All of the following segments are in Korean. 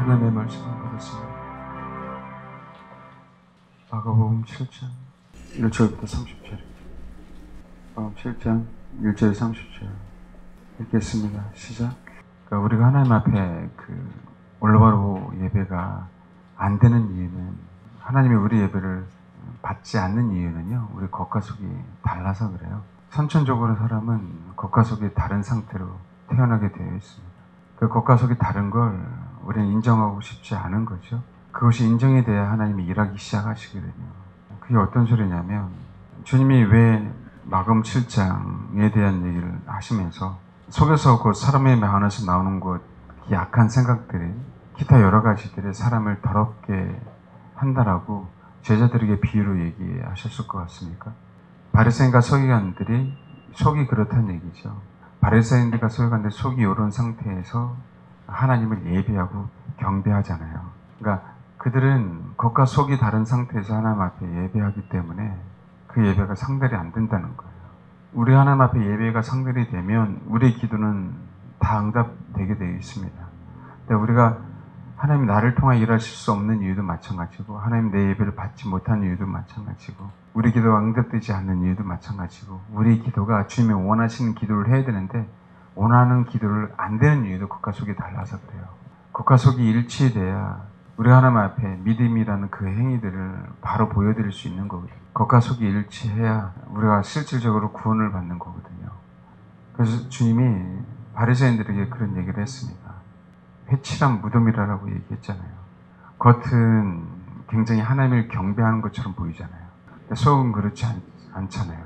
하나님의 말씀을 보겠습니다. 마가복음 7장 1절부터 30절. 마가복음 7장 1절 30절 읽겠습니다. 시작. 그러니까 우리가 하나님 앞에 올바로 예배가 안 되는 이유는, 하나님이 우리 예배를 받지 않는 이유는요, 우리 겉과 속이 달라서 그래요. 선천적으로 사람은 겉과 속이 다른 상태로 태어나게 되어 있습니다. 그 겉과 속이 다른 걸 우리는 인정하고 싶지 않은 거죠. 그것이 인정이 돼야 하나님이 일하기 시작하시거든요. 그게 어떤 소리냐면, 주님이 왜 마가복음 7장에 대한 얘기를 하시면서 속에서 그 사람의 마음에서 나오는 것, 약한 생각들이, 기타 여러 가지들이 사람을 더럽게 한다라고 제자들에게 비유로 얘기하셨을 것 같습니까? 바리새인과 서기관들이 속이 그렇다는 얘기죠. 바리새인들과 서기관들 속이 이런 상태에서 하나님을 예배하고 경배하잖아요. 그러니까 그들은 겉과 속이 다른 상태에서 하나님 앞에 예배하기 때문에 그 예배가 상달이 안 된다는 거예요. 우리 하나님 앞에 예배가 상달이 되면 우리의 기도는 다 응답되게 되어 있습니다. 근데 우리가 하나님 나를 통해 일하실 수 없는 이유도 마찬가지고, 하나님 내 예배를 받지 못하는 이유도 마찬가지고, 우리 기도가 응답되지 않는 이유도 마찬가지고, 우리 기도가 주님이 원하시는 기도를 해야 되는데 원하는 기도를 안 되는 이유도 겉과 속이 달라서 그래요. 겉과 속이 일치돼야 우리 하나님 앞에 믿음이라는 그 행위들을 바로 보여드릴 수 있는 거거든요. 겉과 속이 일치해야 우리가 실질적으로 구원을 받는 거거든요. 그래서 주님이 바리새인들에게 그런 얘기를 했습니다. 회칠한 무덤이라고 얘기했잖아요. 겉은 굉장히 하나님을 경배하는 것처럼 보이잖아요. 속은 그렇지 않잖아요.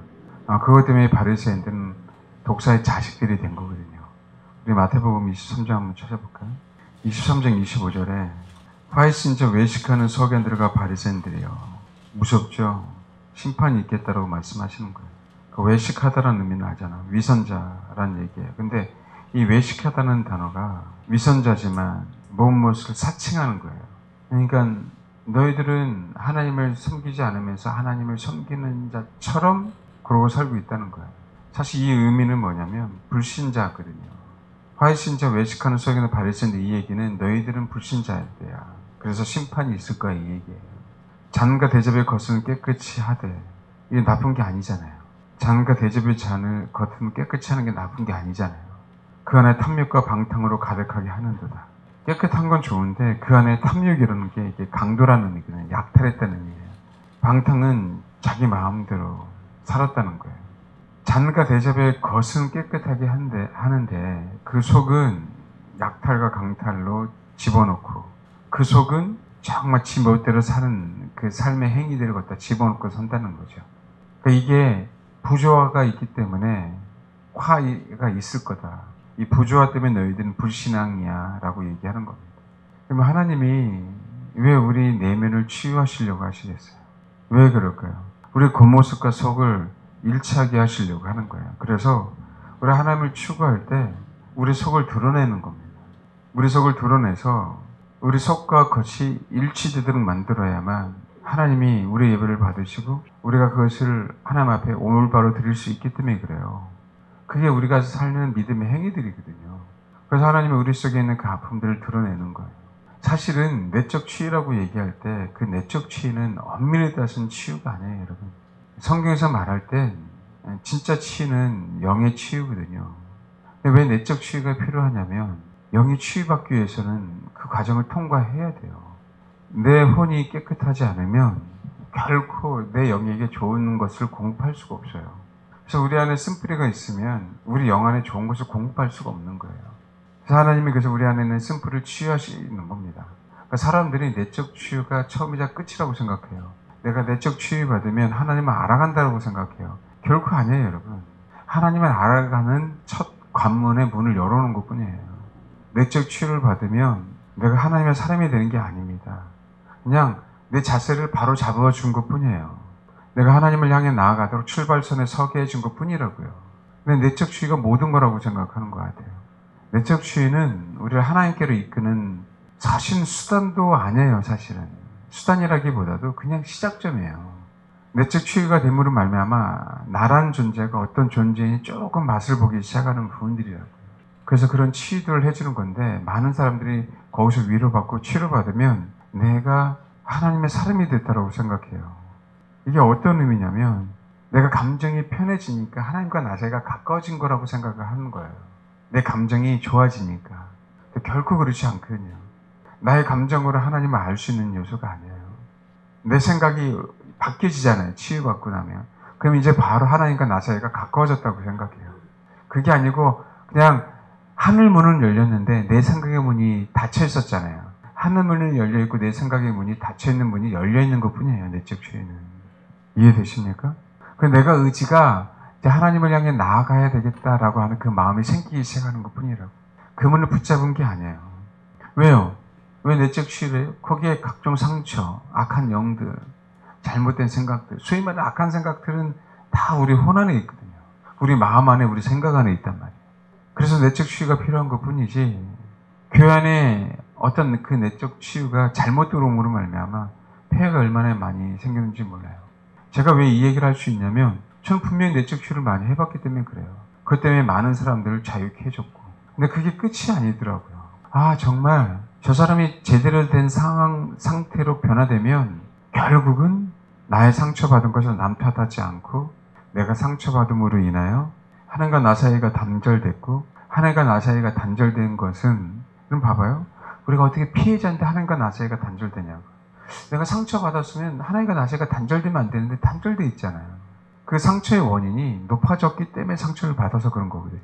그것 때문에 바리새인들은 독사의 자식들이 된 거거든요. 우리 마태복음 23장 한번 찾아볼까요? 23장 25절에 화이신자 외식하는 서기관들과 바리새인들이요, 무섭죠? 심판이 있겠다라고 말씀하시는 거예요. 그 외식하다라는 의미는 알잖아. 위선자라는 얘기예요. 근데 이 외식하다는 단어가 위선자지만 무엇을 사칭하는 거예요. 그러니까 너희들은 하나님을 섬기지 않으면서 하나님을 섬기는 자처럼 그러고 살고 있다는 거예요. 사실 이 의미는 뭐냐면 불신자거든요. 화이신자 외식하는 서기관 바리새인들, 이 얘기는 너희들은 불신자야. 그래서 심판이 있을 거야, 이 얘기예요. 잔과 대접의 겉은 깨끗이 하되, 이게 나쁜 게 아니잖아요. 잔과 대접의 잔을 겉은 깨끗이 하는 게 나쁜 게 아니잖아요. 그 안에 탐욕과 방탕으로 가득하게 하는도다. 깨끗한 건 좋은데 그 안에 탐욕이라는 게 이게 강도라는 의미거든요. 약탈했다는 의미예요. 방탕은 자기 마음대로 살았다는 거예요. 잔과 대접의 겉은 깨끗하게 하는데 그 속은 약탈과 강탈로 집어넣고, 그 속은 정말 지 멋대로 사는 그 삶의 행위들을 갖다 집어넣고 산다는 거죠. 그러니까 이게 부조화가 있기 때문에 화가 있을 거다. 이 부조화 때문에 너희들은 불신앙이야 라고 얘기하는 겁니다. 그러면 하나님이 왜 우리 내면을 치유하시려고 하시겠어요? 왜 그럴까요? 우리 겉모습과 속을 일치하게 하시려고 하는 거예요. 그래서 우리 하나님을 추구할 때 우리 속을 드러내는 겁니다. 우리 속을 드러내서 우리 속과 겉이 일치되도록 만들어야만 하나님이 우리 예배를 받으시고 우리가 그것을 하나님 앞에 올바로 드릴 수 있기 때문에 그래요. 그게 우리가 살는 믿음의 행위들이거든요. 그래서 하나님은 우리 속에 있는 그 아픔들을 드러내는 거예요. 사실은 내적 치유라고 얘기할 때 그 내적 치유는 엄밀히 따진 치유가 아니에요, 여러분. 성경에서 말할 때 진짜 치유는 영의 치유거든요. 왜 내적 치유가 필요하냐면, 영이 치유받기 위해서는 그 과정을 통과해야 돼요. 내 혼이 깨끗하지 않으면 결코 내 영에게 좋은 것을 공급할 수가 없어요. 그래서 우리 안에 쓴뿌리가 있으면 우리 영 안에 좋은 것을 공급할 수가 없는 거예요. 그래서 하나님이 그래서 우리 안에 있는 쓴뿌리를 치유하시는 겁니다. 그러니까 사람들이 내적 치유가 처음이자 끝이라고 생각해요. 내가 내적 치유 받으면 하나님을 알아간다고 생각해요. 결코 아니에요, 여러분. 하나님을 알아가는 첫 관문의 문을 열어놓은 것 뿐이에요. 내적 치유를 받으면 내가 하나님의 사람이 되는 게 아닙니다. 그냥 내 자세를 바로 잡아준 것 뿐이에요. 내가 하나님을 향해 나아가도록 출발선에 서게 해준 것 뿐이라고요. 근데 내적 치유가 모든 거라고 생각하는 것 같아요. 내적 치유는 우리를 하나님께로 이끄는 사실 수단도 아니에요, 사실은. 수단이라기보다도 그냥 시작점이에요. 내적 치유가 됨으로 말미암아 나란 존재가 어떤 존재인지 조금 맛을 보기 시작하는 부분들이라고요. 그래서 그런 치유들을 해주는 건데 많은 사람들이 거기서 위로받고 치료받으면 내가 하나님의 사람이 됐다고 생각해요. 이게 어떤 의미냐면 내가 감정이 편해지니까 하나님과 나 사이가 가까워진 거라고 생각을 하는 거예요. 내 감정이 좋아지니까. 결코 그렇지 않거든요. 나의 감정으로 하나님을 알 수 있는 요소가 아니에요. 내 생각이 바뀌어지잖아요. 치유받고 나면. 그럼 이제 바로 하나님과 나 사이가 가까워졌다고 생각해요. 그게 아니고 그냥 하늘 문은 열렸는데 내 생각의 문이 닫혀 있었잖아요. 하늘 문은 열려 있고 내 생각의 문이 닫혀 있는 문이 열려 있는 것뿐이에요. 내적 치유는. 이해되십니까? 그 내가 의지가 이제 하나님을 향해 나아가야 되겠다라고 하는 그 마음이 생기기 시작하는 것뿐이라고. 그 문을 붙잡은 게 아니에요. 왜요? 왜 내적 치유래요? 거기에 각종 상처, 악한 영들, 잘못된 생각들, 소위 말하는 악한 생각들은 다 우리 혼 안에 있거든요. 우리 마음 안에, 우리 생각 안에 있단 말이에요. 그래서 내적 치유가 필요한 것뿐이지, 교회 안에 어떤 그 내적 치유가 잘못 들어옴으로 말미암아 폐해가 얼마나 많이 생겼는지 몰라요. 제가 왜 이 얘기를 할 수 있냐면, 저는 분명히 내적 치유를 많이 해봤기 때문에 그래요. 그것 때문에 많은 사람들을 자유케 해줬고. 근데 그게 끝이 아니더라고요. 아, 정말 저 사람이 제대로 된 상태로 변화되면 결국은 나의 상처받은 것을 남 탓하지 않고 내가 상처받음으로 인하여 하나님과 나 사이가 단절됐고, 하나님과 나 사이가 단절된 것은, 그럼 봐봐요. 우리가 어떻게 피해자인데 하나님과 나 사이가 단절되냐고. 내가 상처받았으면 하나님과 나 사이가 단절되면 안 되는데 단절돼 있잖아요. 그 상처의 원인이 높아졌기 때문에 상처를 받아서 그런 거거든요.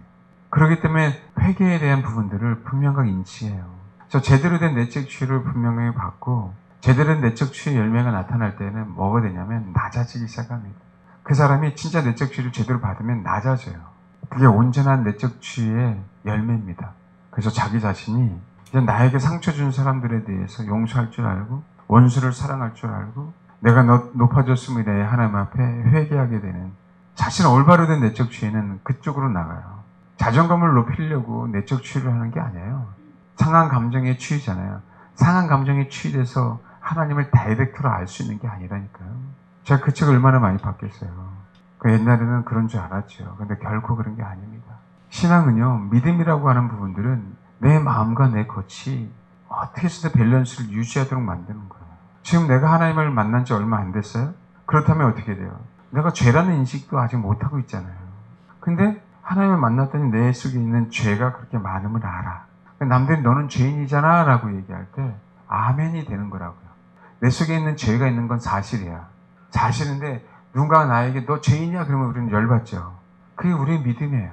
그렇기 때문에 회개에 대한 부분들을 분명하게 인지해요. 저 제대로 된 내적 치유를 분명하게 받고, 제대로 된 내적 치유의 열매가 나타날 때는 뭐가 되냐면 낮아지기 시작합니다. 그 사람이 진짜 내적 치유를 제대로 받으면 낮아져요. 그게 온전한 내적 치유의 열매입니다. 그래서 자기 자신이 이제 나에게 상처 준 사람들에 대해서 용서할 줄 알고, 원수를 사랑할 줄 알고, 내가 높아졌음에 대해 하나님 앞에 회개하게 되는, 자신 올바로 된 내적 치유는 그쪽으로 나가요. 자존감을 높이려고 내적 치유를 하는 게 아니에요. 상한 감정에 치유잖아요. 상한 감정에 치유돼서 하나님을 다이렉트로 알 수 있는 게 아니라니까요. 제가 그 책을 얼마나 많이 봤겠어요. 그 옛날에는 그런 줄 알았죠. 근데 결코 그런 게 아닙니다. 신앙은요, 믿음이라고 하는 부분들은 내 마음과 내 겉이 어떻게 해서든 밸런스를 유지하도록 만드는 거예요. 지금 내가 하나님을 만난 지 얼마 안 됐어요? 그렇다면 어떻게 돼요? 내가 죄라는 인식도 아직 못하고 있잖아요. 근데 하나님을 만났더니 내 속에 있는 죄가 그렇게 많음을 알아. 남들이 너는 죄인이잖아 라고 얘기할 때 아멘이 되는 거라고요. 내 속에 있는 죄가 있는 건 사실이야. 사실인데 누군가 나에게 너 죄인이야 그러면 우리는 열받죠. 그게 우리의 믿음이에요.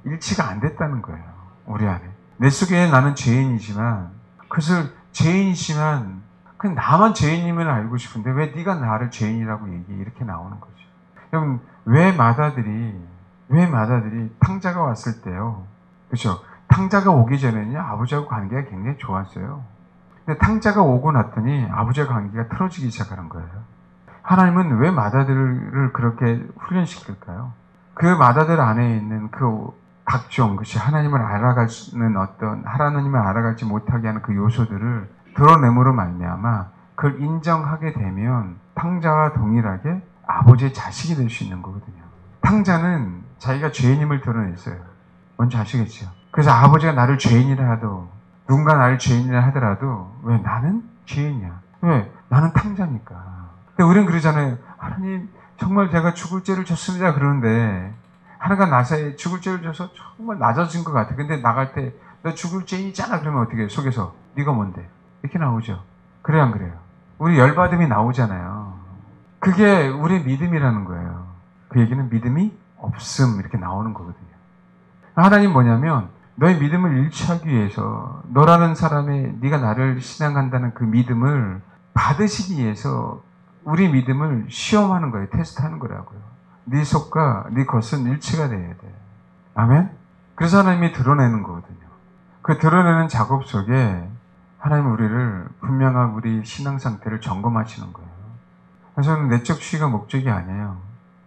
일치가 안 됐다는 거예요. 우리 안에. 내 속에 나는 죄인이지만, 그것을 죄인이지만 그냥 나만 죄인임을 알고 싶은데 왜 네가 나를 죄인이라고 얘기해? 이렇게 나오는 거죠. 여러분, 왜 마다들이 탕자가 왔을 때요, 그렇죠? 탕자가 오기 전에는 아버지하고 관계가 굉장히 좋았어요. 근데 탕자가 오고 났더니 아버지와 관계가 틀어지기 시작하는 거예요. 하나님은 왜 마다들을 그렇게 훈련시킬까요? 그 마다들 안에 있는 그 각종, 그것이 하나님을 알아가는 어떤, 하나님을 알아가지 못하게 하는 그 요소들을 드러냄으로 말미암아 그걸 인정하게 되면 탕자와 동일하게 아버지의 자식이 될 수 있는 거거든요. 탕자는 자기가 죄인임을 드러냈어요. 뭔지 아시겠죠? 그래서 아버지가 나를 죄인이라 하도, 누군가 나를 죄인이라 하더라도, 왜? 나는 죄인이야. 왜? 나는 탕자니까. 근데 우리는 그러잖아요. 하나님, 정말 제가 죽을 죄를 졌습니다. 그러는데 하나가 나사에 죽을 죄를 져서 정말 낮아진 것 같아. 근데 나갈 때 너 죽을 죄인이잖아. 그러면 어떻게 해요? 속에서 네가 뭔데? 이렇게 나오죠. 그래요, 안 그래요? 우리 열받음이 나오잖아요. 그게 우리의 믿음이라는 거예요. 그 얘기는 믿음이 없음 이렇게 나오는 거거든요. 하나님 뭐냐면 너의 믿음을 일치하기 위해서 너라는 사람의, 네가 나를 신앙한다는 그 믿음을 받으시기 위해서 우리 믿음을 시험하는 거예요. 테스트하는 거라고요. 네 속과 네 겉은 일치가 돼야 돼. 아멘? 그래서 하나님이 드러내는 거거든요. 그 드러내는 작업 속에 하나님은 우리를 분명한 우리 신앙 상태를 점검하시는 거예요. 그래서 저는 내적 치유가 목적이 아니에요.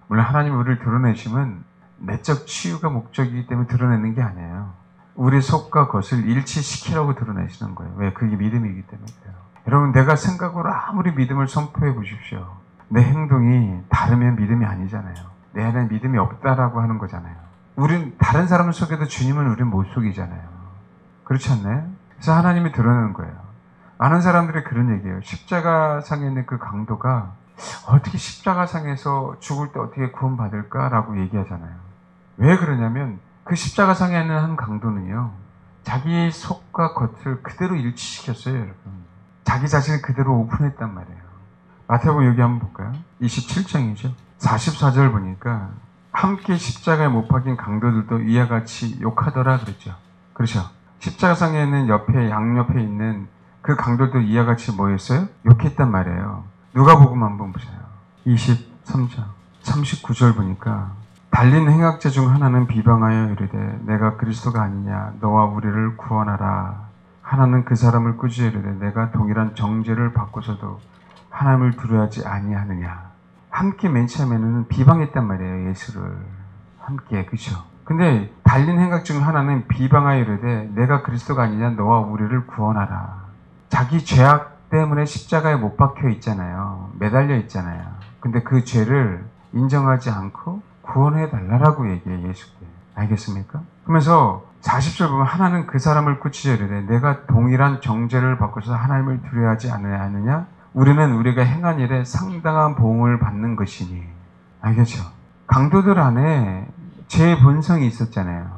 물론 하나님이 우리를 드러내시면 내적 치유가 목적이기 때문에 드러내는 게 아니에요. 우리 속과 겉을 일치시키라고 드러내시는 거예요. 왜? 그게 믿음이기 때문에 그래요. 여러분, 내가 생각으로 아무리 믿음을 선포해 보십시오. 내 행동이 다르면 믿음이 아니잖아요. 내 안에 믿음이 없다라고 하는 거잖아요. 우린 다른 사람을 속여도 주님은 우린 못 속이잖아요. 그렇지 않나요? 그래서 하나님이 드러내는 거예요. 많은 사람들이 그런 얘기예요. 십자가상에 있는 그 강도가 어떻게 십자가상에서 죽을 때 어떻게 구원받을까라고 얘기하잖아요. 왜 그러냐면 그 십자가상에 있는 한 강도는요, 자기의 속과 겉을 그대로 일치시켰어요, 여러분. 자기 자신을 그대로 오픈했단 말이에요. 마태복음 여기 한번 볼까요? 27장이죠. 44절 보니까 함께 십자가에 못 박힌 강도들도 이와 같이 욕하더라 그랬죠. 그렇죠? 십자가상에는 옆에 양옆에 있는 그 강도들 이와 같이 뭐였어요? 욕했단 말이에요. 누가복음 한번 보세요. 23장 39절 보니까 달린 행악자 중 하나는 비방하여 이르되 내가 그리스도가 아니냐 너와 우리를 구원하라. 하나는 그 사람을 꾸짖어 이르되 내가 동일한 정죄를 받고서도 하나님을 두려워하지 아니하느냐. 함께 맨 처음에는 비방했단 말이에요. 예수를 함께. 그죠? 근데 달린 행악 중 하나는 비방하여 이르되 내가 그리스도가 아니냐 너와 우리를 구원하라. 자기 죄악 때문에 십자가에 못 박혀 있잖아요. 매달려 있잖아요. 근데 그 죄를 인정하지 않고 구원해 달라고 얘기해 예수께. 알겠습니까? 그러면서 40절 보면 하나는 그 사람을 꾸짖어 이르되 내가 동일한 정죄를 받고서 하나님을 두려워하지 않느냐? 우리는 우리가 행한 일에 상당한 보응을 받는 것이니. 알겠죠? 강도들 안에 죄의 본성이 있었잖아요.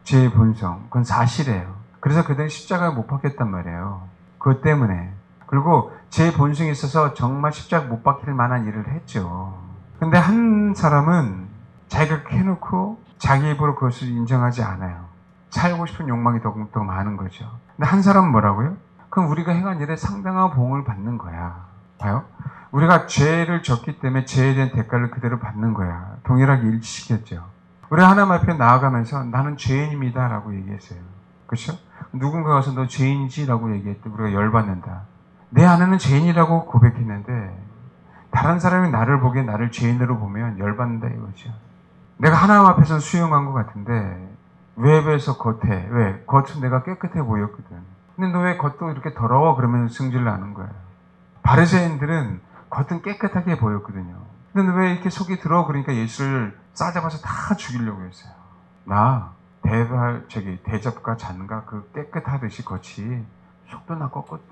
죄의 본성. 그건 사실이에요. 그래서 그들은 십자가에 못 박혔단 말이에요. 그것 때문에. 그리고 죄의 본성이 있어서 정말 십자가 못 박힐 만한 일을 했죠. 근데 한 사람은 자기가 해놓고 자기 입으로 그것을 인정하지 않아요. 살고 싶은 욕망이 더욱더 많은 거죠. 근데 한 사람은 뭐라고요? 그럼 우리가 행한 일에 상당한 보응을 받는 거야. 봐요? 우리가 죄를 졌기 때문에 죄에 대한 대가를 그대로 받는 거야. 동일하게 일치시켰죠. 우리 하나님 앞에 나아가면서 나는 죄인입니다 라고 얘기했어요. 그렇죠? 누군가 가서 너 죄인이지 라고 얘기했더니 우리가 열받는다. 내 안에는 죄인이라고 고백했는데 다른 사람이 나를 보기에 나를 죄인으로 보면 열받는다 이거죠. 내가 하나님 앞에서는 수용한 것 같은데 외부에서 겉에, 왜? 겉은 내가 깨끗해 보였거든. 근데 너 왜 겉도 이렇게 더러워? 그러면 승질 나는 거예요. 바리새인들은 겉은 깨끗하게 보였거든요. 근데 왜 이렇게 속이 더러워? 그러니까 예수를 싸잡아서 다 죽이려고 했어요. 나 대접과 잔과 그 깨끗하듯이 겉이 속도 나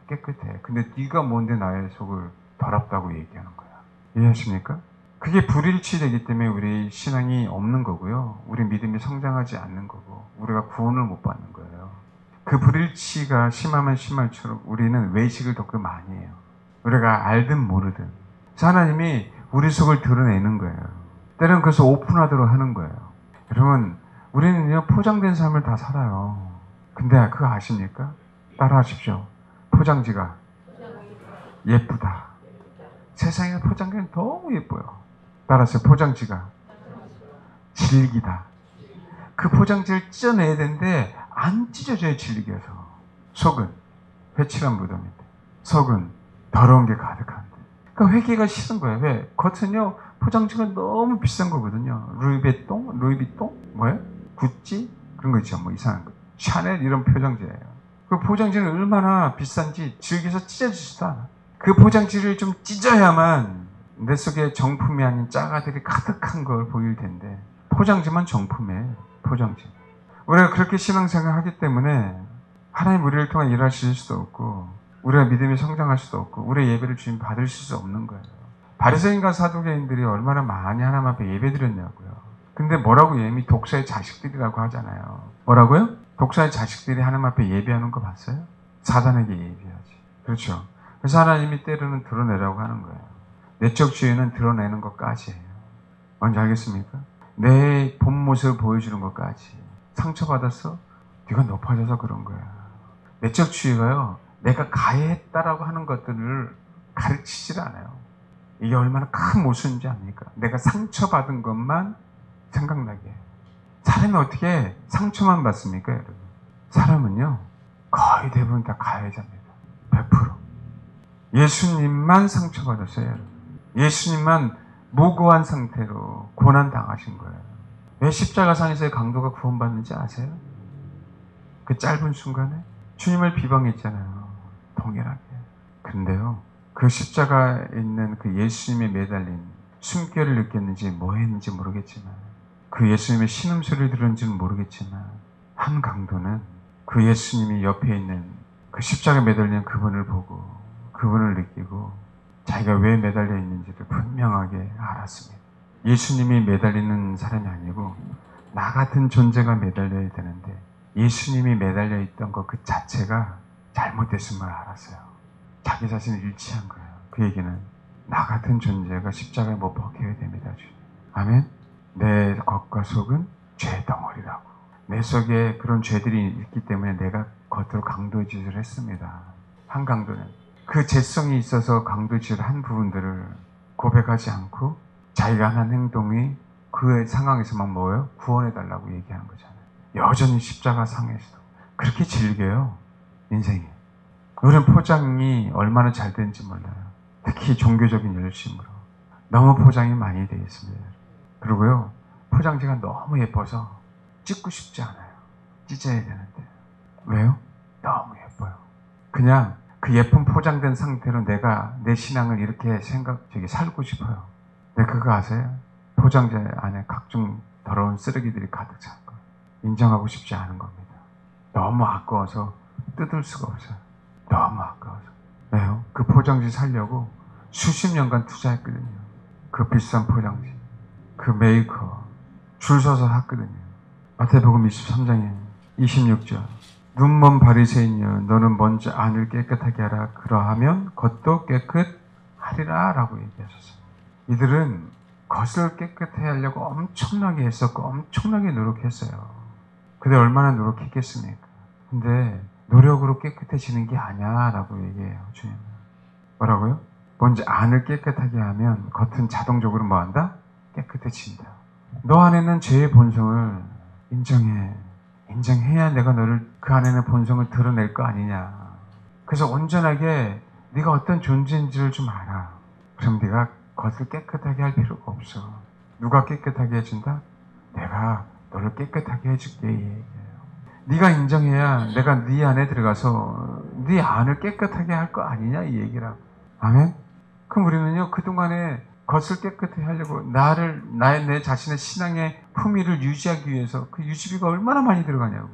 깨끗해. 근데 네가 뭔데 나의 속을 더럽다고 얘기하는 거야. 이해하십니까? 그게 불일치되기 때문에 우리 신앙이 없는 거고요. 우리 믿음이 성장하지 않는 거고 우리가 구원을 못 받는 거예요. 그 불일치가 심하면 심할수록 우리는 외식을 더 많이 해요. 우리가 알든 모르든. 그래서 하나님이 우리 속을 드러내는 거예요. 때로는 그래서 오픈하도록 하는 거예요. 여러분, 우리는요 포장된 삶을 다 살아요. 근데 그거 아십니까? 따라하십시오. 포장지가 예쁘다. 세상에 포장지는 너무 예뻐요. 따라서 포장지가 질기다. 그 포장지를 찢어내야 되는데 안 찢어져요. 질겨서. 속은 회칠한 무덤인데 속은 더러운 게 가득한데. 그러니까 회개가 싫은 거예요. 왜? 겉은요 포장지가 너무 비싼 거거든요. 루이비통? 뭐예요? 구찌? 그런 거 있죠. 뭐 이상한 거. 샤넬 이런 포장지예요. 그 포장지는 얼마나 비싼지 질겨서 찢어지지도 않아. 그 포장지를 좀 찢어야만 내 속에 정품이 아닌 짜가들이 가득한 걸 보일 텐데 포장지만 정품이에요. 포장지. 우리가 그렇게 신앙생활을 하기 때문에 하나님 우리를 통해 일하실 수도 없고 우리가 믿음이 성장할 수도 없고 우리의 예배를 주님 받으실 수 없는 거예요. 바리새인과 사두개인들이 얼마나 많이 하나님 앞에 예배드렸냐고요. 근데 뭐라고 예미 독사의 자식들이라고 하잖아요. 뭐라고요? 독사의 자식들이 하나님 앞에 예배하는 거 봤어요? 사단에게 예배하지. 그렇죠. 그래서 하나님이 때로는 드러내라고 하는 거예요. 내적 주의는 드러내는 것까지예요. 뭔지 알겠습니까? 내 본 모습을 보여주는 것까지. 상처받았어? 네가 높아져서 그런 거야. 내적 주의가요. 내가 가해했다라고 하는 것들을 가르치질 않아요. 이게 얼마나 큰 모순인지 압니까? 내가 상처받은 것만 생각나게 해요. 사람이 어떻게 상처만 받습니까, 여러분? 사람은요, 거의 대부분 다 가해자입니다. 100%. 예수님만 상처받았어요, 여러분. 예수님만 무고한 상태로 고난당하신 거예요. 왜 십자가상에서의 강도가 구원받는지 아세요? 그 짧은 순간에 주님을 비방했잖아요. 동일하게. 근데요, 그 십자가에 있는 그 예수님이 매달린 숨결을 느꼈는지 뭐 했는지 모르겠지만 그 예수님의 신음소리를 들은지는 모르겠지만 한 강도는 그 예수님이 옆에 있는 그 십자가에 매달리는 그분을 보고 그분을 느끼고 자기가 왜 매달려 있는지를 분명하게 알았습니다. 예수님이 매달리는 사람이 아니고 나 같은 존재가 매달려야 되는데 예수님이 매달려 있던 것 그 자체가 잘못됐음을 알았어요. 자기 자신을 일치한 거예요. 그 얘기는 나 같은 존재가 십자가에 못 박혀야 됩니다. 아멘. 내 겉과 속은 죄 덩어리라고. 내 속에 그런 죄들이 있기 때문에 내가 겉으로 강도짓을 했습니다. 한 강도는 그 죄성이 있어서 강도짓을 한 부분들을 고백하지 않고 자기가 하는 행동이 그 상황에서만 뭐예요? 구원해달라고 얘기하는 거잖아요. 여전히 십자가 상에서도 그렇게 즐겨요. 인생이. 우리는 포장이 얼마나 잘 되는지 몰라요. 특히 종교적인 열심으로 너무 포장이 많이 되어 있습니다. 그리고요, 포장지가 너무 예뻐서 찍고 싶지 않아요. 찢어야 되는데. 왜요? 너무 예뻐요. 그냥 그 예쁜 포장된 상태로 내가 내 신앙을 이렇게 살고 싶어요. 근데 그거 아세요? 포장재 안에 각종 더러운 쓰레기들이 가득 찬 거예요. 인정하고 싶지 않은 겁니다. 너무 아까워서 뜯을 수가 없어요. 너무 아까워서. 왜요? 그 포장지 살려고 수십 년간 투자했거든요. 그 비싼 포장지. 그 메이커. 줄 서서 샀거든요. 마태복음 23장에 26절. 눈먼 바리새인이여 너는 먼저 안을 깨끗하게 하라. 그러하면 겉도 깨끗하리라 라고 얘기하셨어요. 이들은 겉을 깨끗하게 하려고 엄청나게 했었고 엄청나게 노력했어요. 근데 얼마나 노력했겠습니까? 근데 노력으로 깨끗해지는 게 아니야 라고 얘기해요. 주님은. 뭐라고요? 먼저 안을 깨끗하게 하면 겉은 자동적으로 뭐한다? 깨끗해진다. 너 안에는 죄의 본성을 인정해야 내가 너를 그 안에는 본성을 드러낼 거 아니냐. 그래서 온전하게 네가 어떤 존재인지를 좀 알아. 그럼 네가 겉을 깨끗하게 할 필요가 없어. 누가 깨끗하게 해준다? 내가 너를 깨끗하게 해줄게. 이 얘기예요. 네가 인정해야 내가 네 안에 들어가서 네 안을 깨끗하게 할 거 아니냐 이 얘기라고. 아멘? 그럼 우리는요 그동안에 겉을 깨끗하게 하려고 내 자신의 신앙의 품위를 유지하기 위해서 그 유지비가 얼마나 많이 들어가냐고.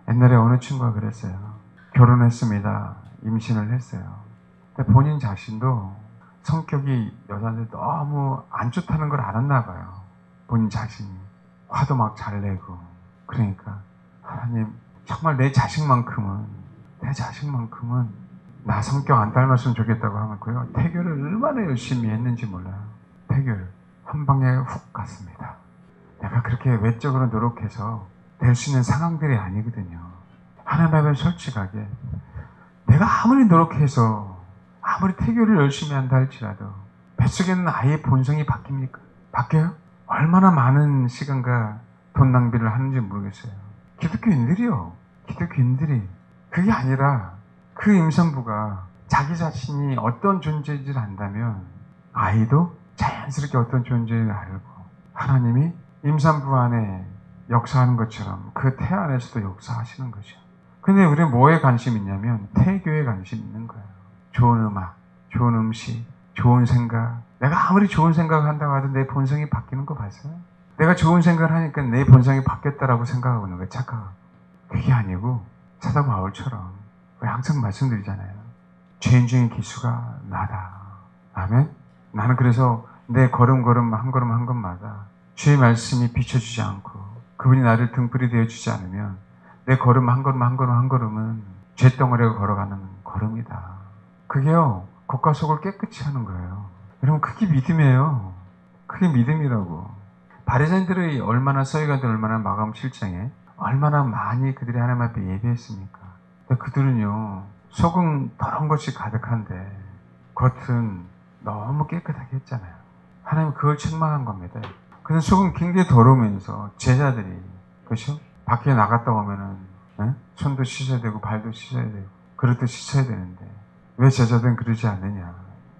옛날에 어느 친구가 그랬어요. 결혼했습니다. 임신을 했어요. 근데 본인 자신도 성격이 여자한테 너무 안 좋다는 걸 알았나 봐요. 본인 자신이. 화도 막 잘 내고. 그러니까 하나님 정말 내 자식만큼은 나 성격 안 닮았으면 좋겠다고 하면고요. 태교를 얼마나 열심히 했는지 몰라요. 태교를 한 방에 훅 갔습니다. 내가 그렇게 외적으로 노력해서 될 수 있는 상황들이 아니거든요. 하나님 앞에 솔직하게 내가 아무리 노력해서 아무리 태교를 열심히 한다 할지라도 뱃속에는 아이의 본성이 바뀝니까? 바뀌어요? 얼마나 많은 시간과 돈 낭비를 하는지 모르겠어요. 기독교인들이 그게 아니라 그 임산부가 자기 자신이 어떤 존재인지를 안다면 아이도 자연스럽게 어떤 존재인지를 알고 하나님이 임산부 안에 역사하는 것처럼 그 태 안에서도 역사하시는 거죠. 근데 우리는 뭐에 관심이 있냐면 태교에 관심이 있는 거예요. 좋은 음악, 좋은 음식, 좋은 생각. 내가 아무리 좋은 생각을 한다고 하도 내 본성이 바뀌는 거 봤어요? 내가 좋은 생각을 하니까 내 본성이 바뀌었다라고 생각하고 있는 거예요. 착각하고. 그게 아니고 사도 바울처럼 항상 말씀드리잖아요. 죄인 중에 기수가 나다. 아멘? 나는 그래서 내 걸음 한 걸음마다 주의 말씀이 비춰주지 않고 그분이 나를 등불이 되어주지 않으면 내 걸음 한 걸음은 죄덩어리가 걸어가는 걸음이다. 그게요. 겉과 속을 깨끗이 하는 거예요. 여러분 그게 믿음이에요. 그게 믿음이라고. 바리새인들이 얼마나 서기관들 얼마나 마감 7장에 얼마나 많이 그들이 하나님 앞에 예배했습니까? 근데 그들은요 속은 더러운 것이 가득한데 겉은 너무 깨끗하게 했잖아요. 하나님은 그걸 책망한 겁니다. 근데 속은 굉장히 더러우면서 제자들이 그렇죠? 밖에 나갔다 오면은 손도 씻어야 되고 발도 씻어야 되고 그릇도 씻어야 되는데 왜 제자들은 그러지 않느냐?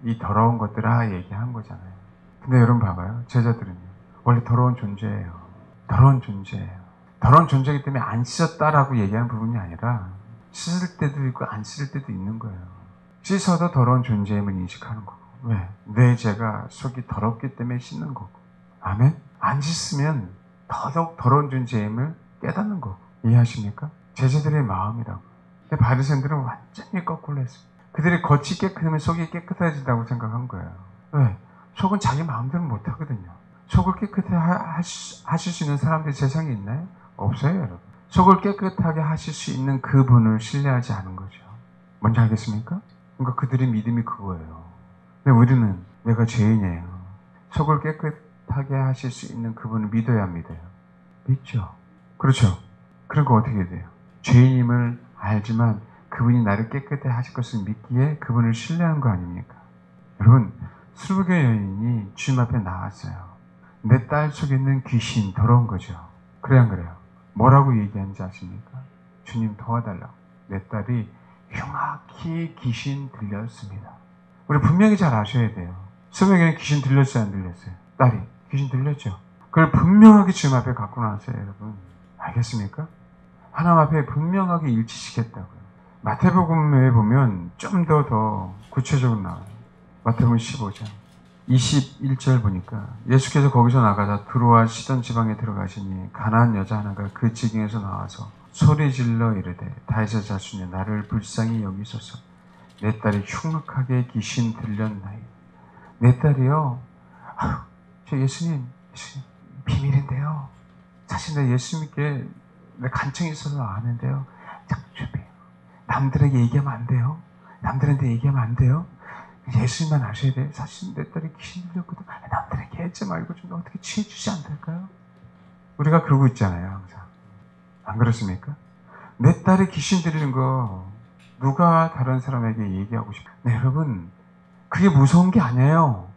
이 더러운 것들아 얘기한 거잖아요. 근데 여러분 봐봐요. 제자들은요 원래 더러운 존재예요. 더러운 존재이기 때문에 안 씻었다라고 얘기하는 부분이 아니라 씻을 때도 있고 안 씻을 때도 있는 거예요. 씻어도 더러운 존재임을 인식하는 거고. 왜? 내 죄가 속이 더럽기 때문에 씻는 거고. 아멘? 안 씻으면 더더욱 더러운 존재임을 깨닫는 거고. 이해하십니까? 제자들의 마음이라고. 근데 바리새인들은 완전히 거꾸로 했어요. 그들이 겉이 깨끗하면 속이 깨끗해진다고 생각한 거예요. 왜? 속은 자기 마음대로 못하거든요. 속을 깨끗하게 하실 수 있는 사람들이 세상에 있나요? 없어요, 여러분. 속을 깨끗하게 하실 수 있는 그분을 신뢰하지 않은 거죠. 뭔지 알겠습니까? 그러니까 그들의 믿음이 그거예요. 근데 우리는 내가 죄인이에요. 속을 깨끗하게 하실 수 있는 그분을 믿어야 믿어요. 믿죠? 그렇죠? 그러니까 어떻게 돼요? 죄인임을 알지만 그분이 나를 깨끗하게 하실 것을 믿기에 그분을 신뢰한 거 아닙니까? 여러분, 수르교 여인이 주님 앞에 나왔어요. 내 딸 속에 있는 귀신 더러운 거죠. 그래 안 그래요? 뭐라고 얘기하는지 아십니까? 주님 도와달라고. 내 딸이 흉악히 귀신 들렸습니다. 우리 분명히 잘 아셔야 돼요. 수르교는 귀신 들렸어요, 안 들렸어요? 딸이 귀신 들렸죠. 그걸 분명하게 주님 앞에 갖고 나왔어요, 여러분. 알겠습니까? 하나님 앞에 분명하게 일치시켰다고요. 마태복음에 보면 좀 더 구체적으로 나와요. 마태복음 15장 21절 보니까 예수께서 거기서 나가다 두로와 시돈 지방에 들어가시니 가나안 여자 하나가 그 지경에서 나와서 소리질러 이르되 다윗의 자손이 나를 불쌍히 여기소서. 내 딸이 흉악하게 귀신 들렸나이다. 내 딸이요. 저 예수님 비밀인데요. 사실 내 예수님께 내 간청이 있어서 아는데요. 잠시만요. 남들에게 얘기하면 안 돼요. 남들한테 얘기하면 안 돼요. 예수님만 아셔야 돼요. 사실 내 딸이 귀신 들렸거든. 남들에게 하지 말고 좀 어떻게 취해주지 않을까요? 우리가 그러고 있잖아요, 항상. 안 그렇습니까? 내 딸이 귀신 들리는 거 누가 다른 사람에게 얘기하고 싶어요? 네, 여러분, 그게 무서운 게 아니에요.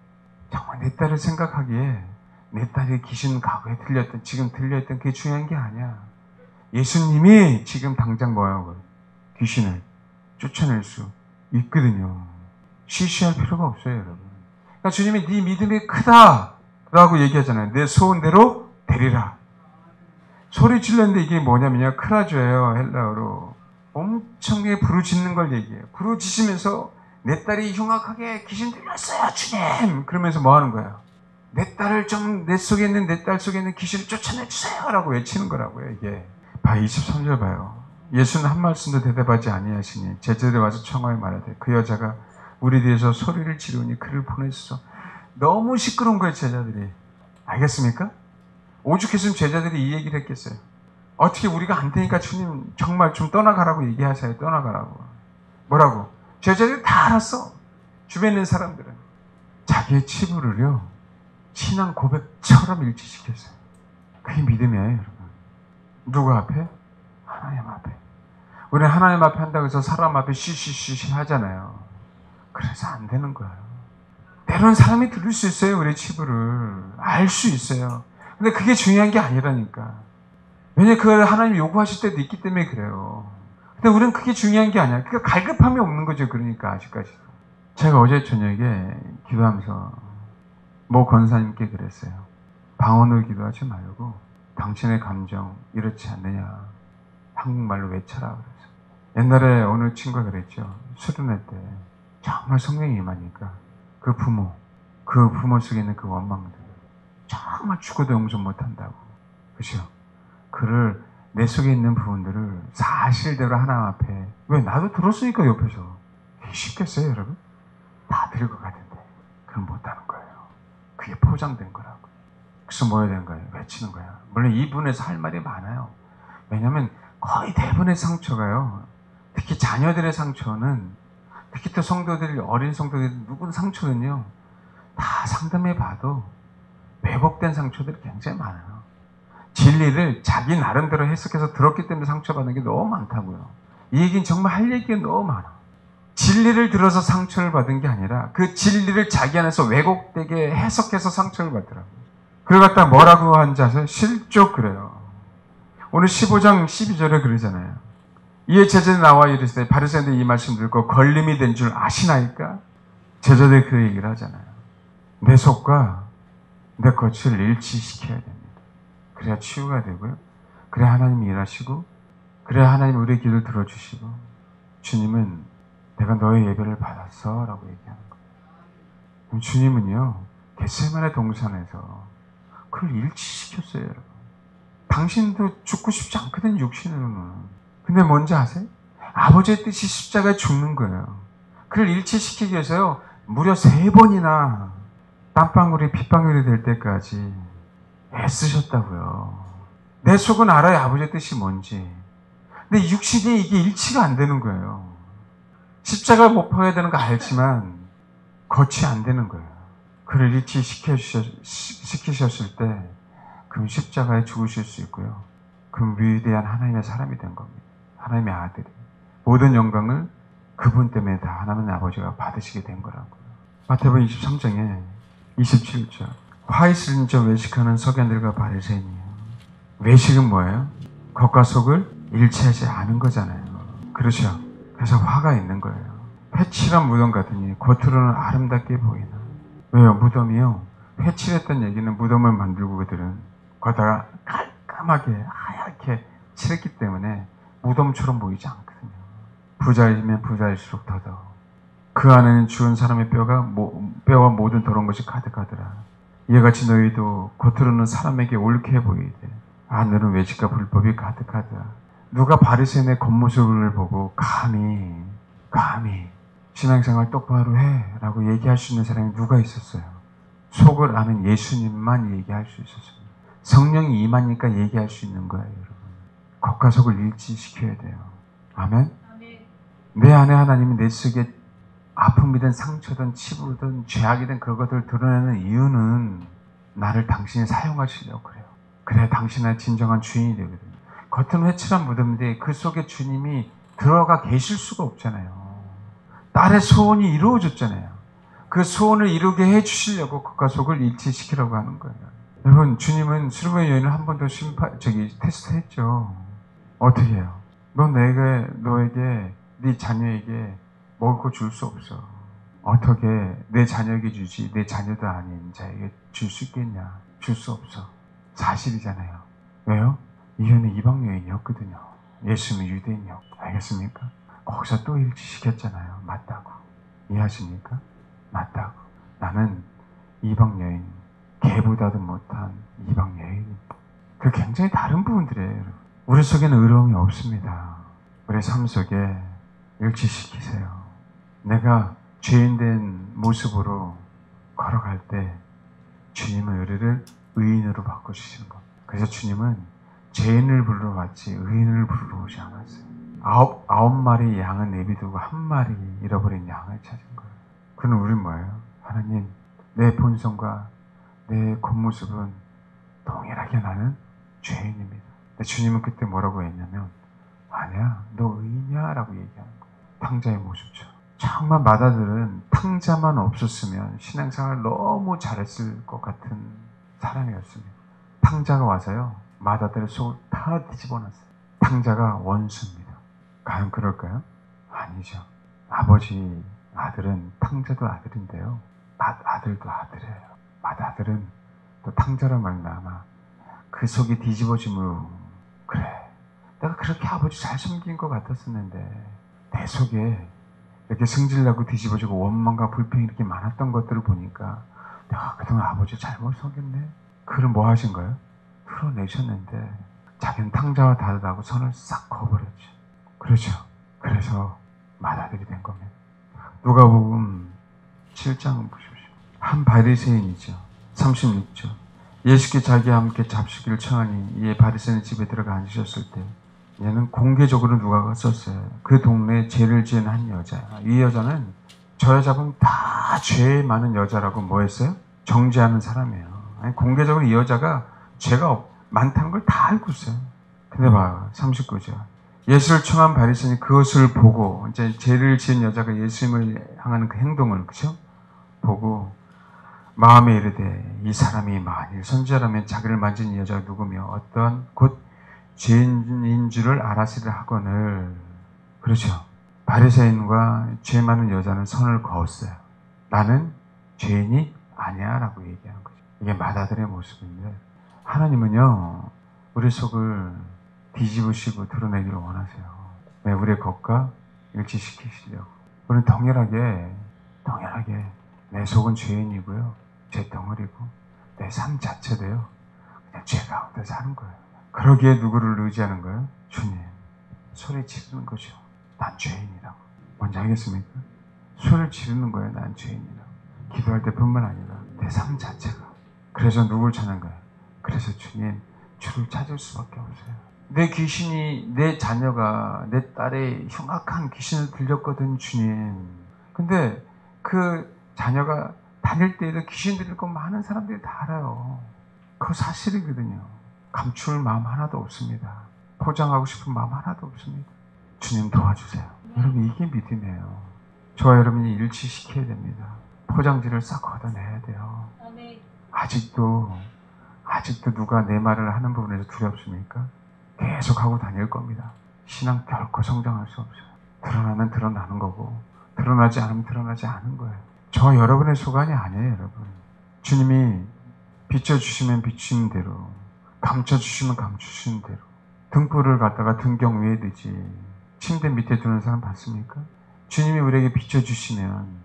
정말 내 딸을 생각하기에 내 딸이 귀신 과거에 들렸던, 지금 들렸던 그게 중요한 게 아니야. 예수님이 지금 당장 뭐예요? 귀신을 쫓아낼 수 있거든요. 시시할 필요가 없어요, 여러분. 그러니까 주님이 네 믿음이 크다라고 얘기하잖아요. 내 소원대로 되리라. 소리 질렀는데 이게 뭐냐면요. 크라조예요, 헬라어로. 엄청나게 부르짖는 걸 얘기해요. 부르짖으면서 내 딸이 흉악하게 귀신 들렸어요, 주님. 그러면서 뭐 하는 거예요? 내 딸을 좀, 내 속에 있는, 내 딸 속에 있는 귀신을 쫓아내주세요 라고 외치는 거라고요, 이게. 23절 봐요. 예수는 한 말씀도 대답하지 아니하시니 제자들이 와서 청하여 말하되 그 여자가 우리 뒤에서 소리를 지르니 그를 보내소서. 너무 시끄러운 거예요, 제자들이. 알겠습니까? 오죽했으면 제자들이 이 얘기를 했겠어요. 어떻게 우리가 안 되니까 주님 정말 좀 떠나가라고 얘기하세요. 떠나가라고. 뭐라고? 제자들이 다 알았어. 주변에 있는 사람들은. 자기의 치부를요, 신앙 고백처럼 일치시켰어요. 그게 믿음이에요, 여러분. 누구 앞에? 하나님 앞에. 우리는 하나님 앞에 한다고 해서 사람 앞에 쉬쉬쉬 하잖아요. 그래서 안 되는 거예요. 때로는 사람이 들을 수 있어요. 우리의 치부를. 알 수 있어요. 근데 그게 중요한 게 아니라니까. 왜냐면 그걸 하나님이 요구하실 때도 있기 때문에 그래요. 근데 우리는 그게 중요한 게 아니야. 그러니까 갈급함이 없는 거죠. 그러니까 아직까지도. 제가 어제 저녁에 기도하면서 모 권사님께 그랬어요. 방언을 기도하지 말고 당신의 감정 이렇지 않느냐. 한국말로 외쳐라 그랬어요. 옛날에 어느 친구가 그랬죠. 수련회 때 정말 성령이 임하니까 그 부모 속에 있는 그 원망들 정말 죽어도 용서 못한다고. 그죠? 그를 내 속에 있는 부분들을 사실대로 하나님 앞에, 왜 나도 들었으니까 옆에서. 쉽겠어요, 여러분? 다 들을 것 같은데 그건 못하는 거예요. 그게 포장된 거라고. 그래서 뭐 해야 되는 거예요? 외치는 거야. 물론 이분에서 할 말이 많아요. 왜냐하면 거의 대부분의 상처가요, 특히 자녀들의 상처는, 특히 또 성도들, 어린 성도들 누군 상처는요, 다 상담해 봐도 왜곡된 상처들이 굉장히 많아요. 진리를 자기 나름대로 해석해서 들었기 때문에 상처받는 게 너무 많다고요. 이 얘기는 정말 할 얘기가 너무 많아. 진리를 들어서 상처를 받은 게 아니라 그 진리를 자기 안에서 왜곡되게 해석해서 상처를 받더라고요. 그걸 갖다 뭐라고 하는지 아세요? 실족 그래요. 오늘 15장 12절에 그러잖아요. 이에 제자들이 나와 이르시되 바리새인들이 이 말씀 듣고 걸림이 된 줄 아시나이까? 제자들이 그 얘기를 하잖아요. 내 속과 내 겉을 일치시켜야 됩니다. 그래야 치유가 되고요. 그래야 하나님이 일하시고, 그래야 하나님 우리의 기도를 들어주시고, 주님은 내가 너의 예배를 받았어 라고 얘기하는 거예요. 그럼 주님은요, 겟세마네 동산에서 그걸 일치시켰어요, 여러분. 당신도 죽고 싶지 않거든, 육신으로는. 근데 뭔지 아세요? 아버지의 뜻이 십자가에 죽는 거예요. 그를 일치시키기 위해서요, 무려 3번이나 땀방울이 핏방울이 될 때까지 애쓰셨다고요. 내 속은 알아요, 아버지의 뜻이 뭔지. 근데 육신이 이게 일치가 안 되는 거예요. 십자가를 못 박아야 되는 거 알지만 거치 안 되는 거예요. 그를 일치시키셨을 때 그럼 십자가에 죽으실 수 있고요. 그럼 위대한 하나님의 사람이 된 겁니다. 하나님의 아들이. 모든 영광을 그분 때문에 다 하나님 아버지가 받으시게 된 거라고요. 마태복음 23장에 27절. 화 있을 저 외식하는 서기관들과 바리새인이에요. 외식은 뭐예요? 겉과 속을 일치하지 않은 거잖아요. 그렇죠? 그래서 화가 있는 거예요. 회칠한 무덤 같으니 겉으로는 아름답게 보이나. 왜요? 무덤이요. 회칠했던 얘기는 무덤을 만들고 그들은 거기다가 깔끔하게 하얗게 칠했기 때문에 무덤처럼 보이지 않거든요. 부자이면 부자일수록 더더. 그 안에는 죽은 사람의 뼈와 모든 더러운 것이 가득하더라. 이와 같이 너희도 겉으로는 사람에게 옳게 보이되 안으로는 외식과 불법이 가득하더라. 누가 바리새인의 겉모습을 보고 감히 신앙생활 똑바로 해라고 얘기할 수 있는 사람이 누가 있었어요? 속을 아는 예수님만 얘기할 수 있었어요. 성령이 임하니까 얘기할 수 있는 거예요, 여러분. 겉과 속을 일치시켜야 돼요. 아멘? 내 안에 하나님이 내 속에 아픔이든 상처든 치부든 죄악이든 그것들을 드러내는 이유는 나를 당신이 사용하시려고 그래요. 그래야 당신의 진정한 주인이 되거든요. 겉은 회칠한 무덤인데 그 속에 주님이 들어가 계실 수가 없잖아요. 딸의 소원이 이루어졌잖아요. 그 소원을 이루게 해주시려고 겉과 속을 일치시키려고 하는 거예요. 여러분, 주님은 수르바의 여인을 한 번 더 테스트했죠. 어떻게 해요? 넌 너에게 네 자녀에게 먹을 거 줄 수 없어. 어떻게 내 자녀에게 주지 내 자녀도 아닌 자에게 줄 수 있겠냐? 줄 수 없어. 사실이잖아요. 왜요? 이 여인은 이방 여인이었거든요. 예수님은 유대인이었고. 알겠습니까? 거기서 또 일치시켰잖아요. 맞다고. 이해하십니까? 맞다고. 나는 이방 여인, 개보다도 못한 이방 여인. 그 굉장히 다른 부분들이에요. 우리 속에는 의로움이 없습니다. 우리 삶 속에 일치시키세요. 내가 죄인된 모습으로 걸어갈 때 주님은 우리를 의인으로 바꿔주시는 겁니다. 그래서 주님은 죄인을 부르러 왔지 의인을 부르러 오지 않았어요. 아홉 마리 양은 내비두고 한 마리 잃어버린 양을 찾은 거예요. 그럼 우리는 뭐예요? 하나님, 내 본성과 내 겉모습은 동일하게 나는 죄인입니다. 근데 주님은 그때 뭐라고 했냐면 아니야, 너 의인이야 라고 얘기하는 거예요. 탕자의 모습처럼. 정말 마다들은 탕자만 없었으면 신앙생활을 너무 잘했을 것 같은 사람이었습니다. 탕자가 와서요, 마다들의 속을 다 뒤집어놨어요. 탕자가 원수입니다. 과연 그럴까요? 아니죠. 아버지 아들은 탕자도 아들인데요, 아들도 아들이에요. 마다들은 또 탕자로 말미암아 그 속이 뒤집어지므로, 그래, 내가 그렇게 아버지 잘 섬긴 것 같았었는데 내 속에 이렇게 승질나고 뒤집어지고 원망과 불평이 이렇게 많았던 것들을 보니까 내가 그동안 아버지 잘못 섬겼네. 그를 뭐 하신 거예요? 풀어내셨는데 자기는 탕자와 다르다고 선을 싹 그어버렸죠. 그렇죠. 그래서 마다들이 된 겁니다. 누가복음 7장 보십시오. 한 바리새인이죠. 36절. 예수께 자기와 함께 잡수기를 청하니 이에 바리새인 집에 들어가 앉으셨을 때 얘는 공개적으로 누가 썼어요. 그 동네에 죄를 지은 한 여자야. 이 여자는 저 여자 보면 다 죄 많은 여자라고 뭐 했어요? 정죄하는 사람이에요. 아니, 공개적으로 이 여자가 죄가 많다는 걸 다 알고 있어요. 근데 봐요. 39절. 예수를 청한 바리새인이 그것을 보고, 이제 죄를 지은 여자가 예수님을 향하는 그 행동을, 그죠? 보고 마음에 이르되 이 사람이 만일 선지자라면 자기를 만진 이 여자가 누구며 어떠한 곧 죄인인 줄을 알았으리라 하거늘. 그렇죠. 바리새인과 죄 많은 여자는 선을 그었어요. 나는 죄인이 아니야 라고 얘기하는 거죠. 이게 마다들의 모습인데, 하나님은요 우리 속을 뒤집으시고 드러내기를 원하세요. 네, 우리의 겉과 일치시키시려고. 우리는 동일하게 내 속은 죄인이고요, 죄 덩어리고 내 삶 자체도요 그냥 죄 가운데 사는 거예요. 그러기에 누구를 의지하는 거예요? 주님. 소리 지르는 거죠. 난 죄인이라고. 뭔지 알겠습니까? 소리를 지르는 거예요. 난 죄인이라고. 기도할 때뿐만 아니라 내 삶 자체가. 그래서 누굴 찾는 거예요? 그래서 주님, 주를 찾을 수밖에 없어요. 내 귀신이, 내 자녀가, 내 딸의 흉악한 귀신을 들렸거든, 주님. 근데 그 자녀가 다닐 때에도 귀신 들릴 거 많은 사람들이 다 알아요. 그거 사실이거든요. 감출 마음 하나도 없습니다. 포장하고 싶은 마음 하나도 없습니다. 주님 도와주세요. 여러분, 이게 믿음이에요. 저와 여러분이 일치시켜야 됩니다. 포장지를 싹 걷어내야 돼요. 아직도 누가 내 말을 하는 부분에서 두렵습니까? 계속 하고 다닐 겁니다. 신앙 결코 성장할 수 없어요. 드러나면 드러나는 거고, 드러나지 않으면 드러나지 않은 거예요. 저 여러분의 소관이 아니에요, 여러분. 주님이 비춰주시면 비추는 대로, 감춰주시면 감추시는 대로, 등불을 갖다가 등경 위에 두지, 침대 밑에 두는 사람 봤습니까? 주님이 우리에게 비춰주시면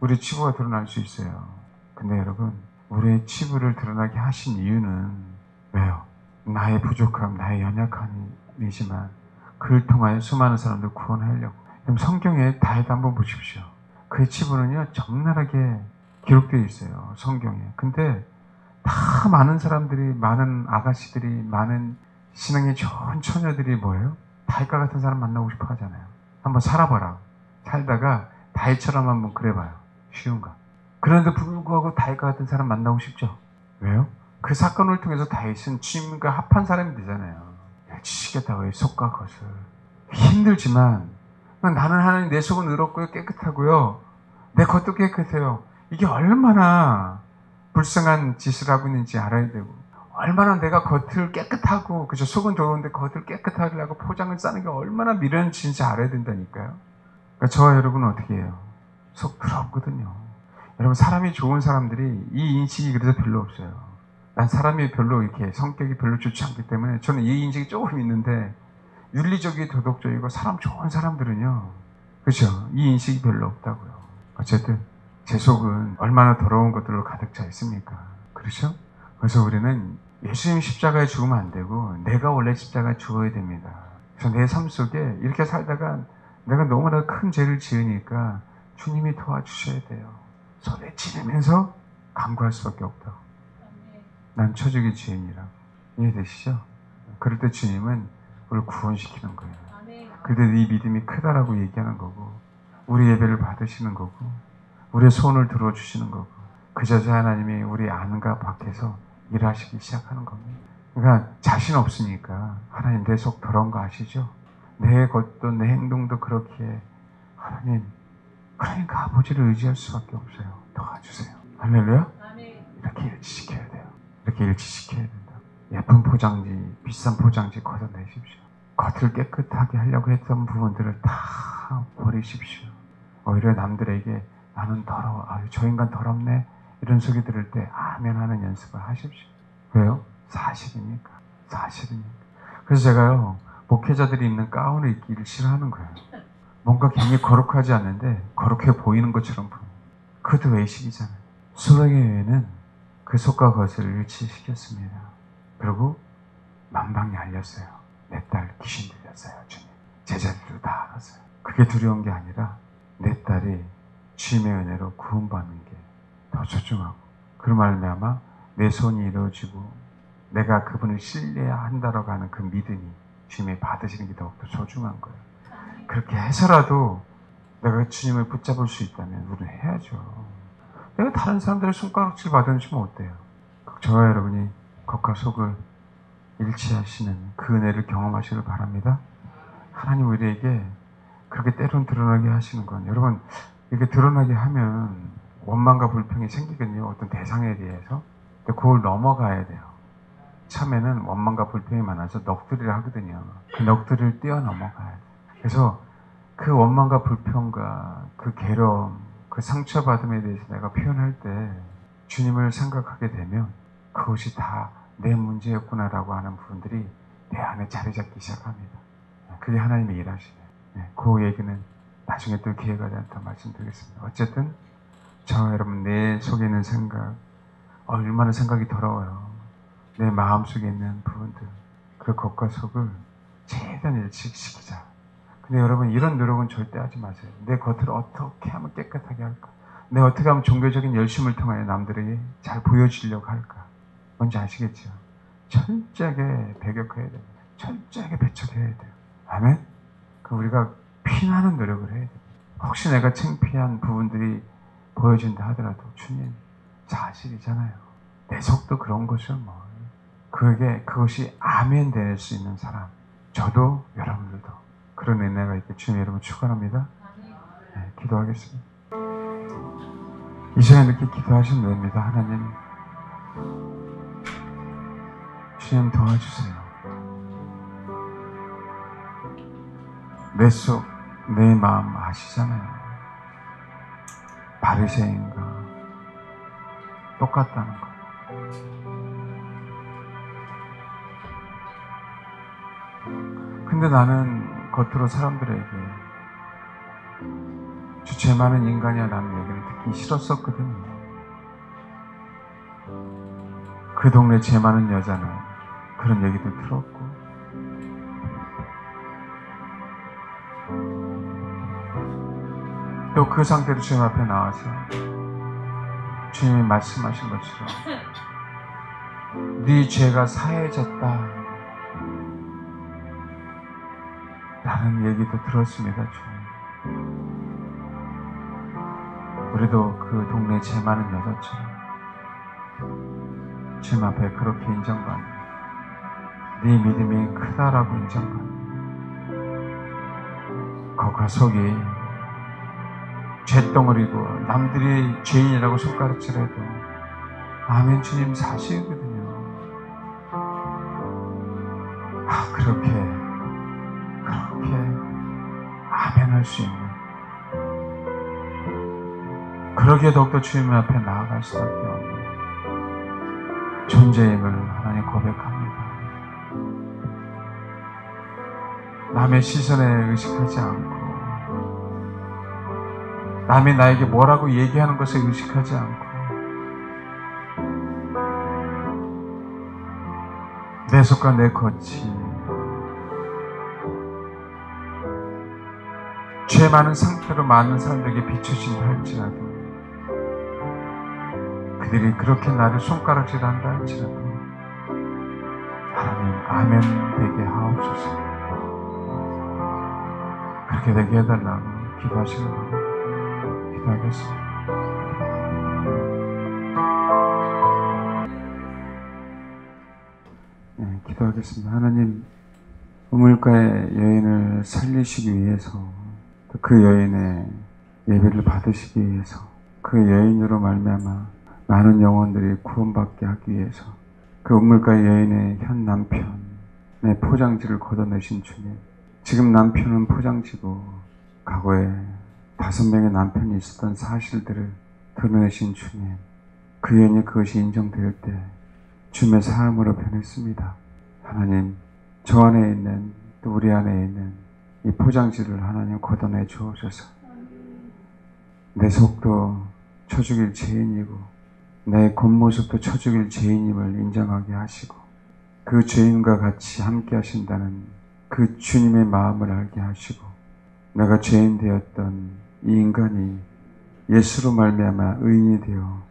우리 치부가 드러날 수 있어요. 근데 여러분, 우리의 치부를 드러나게 하신 이유는 왜요? 나의 부족함, 나의 연약함이지만 그를 통하여 수많은 사람들 구원하려고. 그럼 성경에 다해도 한번 보십시오. 그의 치부는요, 적나라하게 기록되어 있어요. 성경에. 근데 다 많은 사람들이, 많은 아가씨들이, 많은 신앙이 좋은 처녀들이 뭐예요? 다윗과 같은 사람 만나고 싶어 하잖아요. 한번 살아봐라. 살다가 다윗처럼 한번 그래봐요. 쉬운가? 그런데 불구하고 다윗과 같은 사람 만나고 싶죠? 왜요? 그 사건을 통해서 다윗은 주님과 합한 사람이 되잖아요. 지시겠다고요. 속과 겉을. 힘들지만 나는 하나님 내 속은 의롭고요 깨끗하고요. 내 겉도 깨끗해요. 이게 얼마나 불쌍한 짓을 하고 있는지 알아야 되고, 얼마나 내가 겉을 깨끗하고, 그죠? 속은 더러운데 겉을 깨끗하게 하고 포장을 싸는 게 얼마나 미련한 짓인지 알아야 된다니까요. 그러니까 저와 여러분은 어떻게 해요? 속 더럽거든요. 여러분, 사람이 좋은 사람들이 이 인식이 그래서 별로 없어요. 난 사람이 별로 이렇게 성격이 별로 좋지 않기 때문에 저는 이 인식이 조금 있는데, 윤리적이고 도덕적이고 사람 좋은 사람들은요, 그렇죠? 이 인식이 별로 없다고요. 어쨌든 제 속은 얼마나 더러운 것들로 가득 차 있습니까? 그렇죠? 그래서 우리는 예수님 십자가에 죽으면 안 되고 내가 원래 십자가에 죽어야 됩니다. 그래서 내 삶 속에 이렇게 살다가 내가 너무나 큰 죄를 지으니까 주님이 도와주셔야 돼요. 손에 지르면서 간구할 수밖에 없다고. 난 처지기 죄인이라고. 이해되시죠? 그럴 때 주님은 우리를 구원시키는 거예요. 그럴 때 네 믿음이 크다라고 얘기하는 거고, 우리 예배를 받으시는 거고, 우리의 소원을 들어주시는 거고, 그저자 하나님이 우리 안과 밖에서 일하시기 시작하는 겁니다. 그러니까 자신 없으니까 하나님 내 속 더러운 거 아시죠? 내 것도 내 행동도 그렇게 하나님, 그러니까 아버지를 의지할 수밖에 없어요. 도와주세요. 할렐루야? 이렇게 일치시켜야 돼요. 이렇게 일치시켜야 된다. 예쁜 포장지, 비싼 포장지 걷어내십시오. 겉을 깨끗하게 하려고 했던 부분들을 다 버리십시오. 오히려 남들에게 나는 더러워, 아유 저 인간 더럽네, 이런 소리 들을 때 아멘 하는 연습을 하십시오. 왜요? 사실이니까. 사실이니까. 그래서 제가요, 목회자들이 입는 가운을 입기를 싫어하는 거예요. 뭔가 굉장히 거룩하지 않는데 거룩해 보이는 것처럼 보여요. 그것도 외식이잖아요. 수령회에는 그 속과 겉을 일치시켰습니다. 그리고 만방이 알렸어요. 내 딸 귀신 들렸어요. 주님. 제자들도 다 알았어요. 그게 두려운 게 아니라 내 딸이 주님의 은혜로 구원받는 게 더 소중하고, 그 말미암아 내 손이 이루어지고 내가 그분을 신뢰한다라고 하는 그 믿음이 주님이 받으시는 게 더욱더 소중한 거예요. 그렇게 해서라도 내가 주님을 붙잡을 수 있다면 우리는 해야죠. 내가 다른 사람들의 손가락질 받아주면 어때요? 저와 여러분이 겉과 속을 일치하시는 그 은혜를 경험하시길 바랍니다. 하나님 우리에게 그렇게 때론 드러나게 하시는 건, 여러분 이렇게 드러나게 하면 원망과 불평이 생기거든요. 어떤 대상에 대해서. 근데 그걸 넘어가야 돼요. 처음에는 원망과 불평이 많아서 넋두리를 하거든요. 그 넋두리를 뛰어넘어가야 돼요. 그래서 그 원망과 불평과 그 괴로움, 그 상처받음에 대해서 내가 표현할 때 주님을 생각하게 되면 그것이 다 내 문제였구나라고 하는 부분들이 내 안에 자리 잡기 시작합니다. 그게 하나님의 일하시네요. 그 얘기는 나중에 또 기회가 되면 더 말씀드리겠습니다. 어쨌든 저와 여러분, 내 속에 있는 생각, 얼마나 생각이 더러워요. 내 마음속에 있는 부분들, 그 겉과 속을 최대한 일치시키자. 근데 여러분, 이런 노력은 절대 하지 마세요. 내 겉을 어떻게 하면 깨끗하게 할까? 내가 어떻게 하면 종교적인 열심을 통하여 남들에게 잘 보여주려고 할까? 뭔지 아시겠죠? 철저하게 배격해야 돼요. 철저하게 배척해야 돼요. 아멘? 우리가 피나는 노력을 해야 돼요. 혹시 내가 창피한 부분들이 보여진다 하더라도 주님, 사실이잖아요. 내 속도 그런 것이요 뭐. 그것이 아멘 될 수 있는 사람, 저도 여러분들도 그런 은혜가 있게 주님 여러분 축원합니다. 네, 기도하겠습니다. 이 시간에 이렇게 기도하시면 됩니다. 하나님, 주님 도와주세요. 내 속, 내 마음 아시잖아요. 바리새인과 똑같다는 거. 근데 나는 겉으로 사람들에게 죄 많은 인간이야 라는 얘기를 듣기 싫었었거든요. 그 동네 죄 많은 여자는 그런 얘기도 들었고, 또 그 상태로 주님 앞에 나와서 주님이 말씀하신 것처럼 네 죄가 사해졌다 라는 얘기도 들었습니다. 주님, 우리도 그 동네 죄 많은 여자처럼 주님 앞에 그렇게 인정받는, 네 믿음이 크다라고 인정받는, 겉과 속이 죄덩어리고 남들이 죄인이라고 손가락질해도 아멘 주님 사실이거든요. 그렇게 아멘 할 수 있는, 그러기에 더욱더 주님 앞에 나아갈 수밖에 없는 존재임을 하나님 고백합니다. 남의 시선에 의식하지 않고, 남이 나에게 뭐라고 얘기하는 것에 의식하지 않고, 내 속과 내 겉이 죄 많은 상태로 많은 사람들에게 비춰진다 할지라도, 그들이 그렇게 나를 손가락질한다 할지라도 하나님 아멘 되게 하옵소서. 그렇게 되게 해달라고 기도하시는 거예요. 기도하겠습니다. 네, 기도하겠습니다. 하나님, 우물가의 여인을 살리시기 위해서, 그 여인의 예배를 받으시기 위해서, 그 여인으로 말미암아 많은 영혼들이 구원받게 하기 위해서 그 우물가의 여인의 현 남편의 포장지를 걷어내신 주님, 지금 남편은 포장지고 과거에 5명의 남편이 있었던 사실들을 드러내신 주님, 그 여인이 그것이 인정될 때 주님의 사람으로 변했습니다. 하나님, 저 안에 있는, 또 우리 안에 있는 이 포장지를 하나님 걷어내 주옵소서. 내 속도 쳐 죽일 죄인이고 내 겉모습도 쳐 죽일 죄인임을 인정하게 하시고, 그 죄인과 같이 함께 하신다는 그 주님의 마음을 알게 하시고, 내가 죄인 되었던 이 인간이 예수로 말미암아 의인이 되어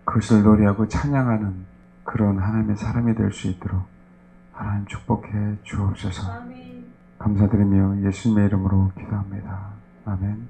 그것을 노래하고 찬양하는 그런 하나님의 사람이 될 수 있도록 하나님 축복해 주옵소서. 감사드리며 예수님의 이름으로 기도합니다. 아멘.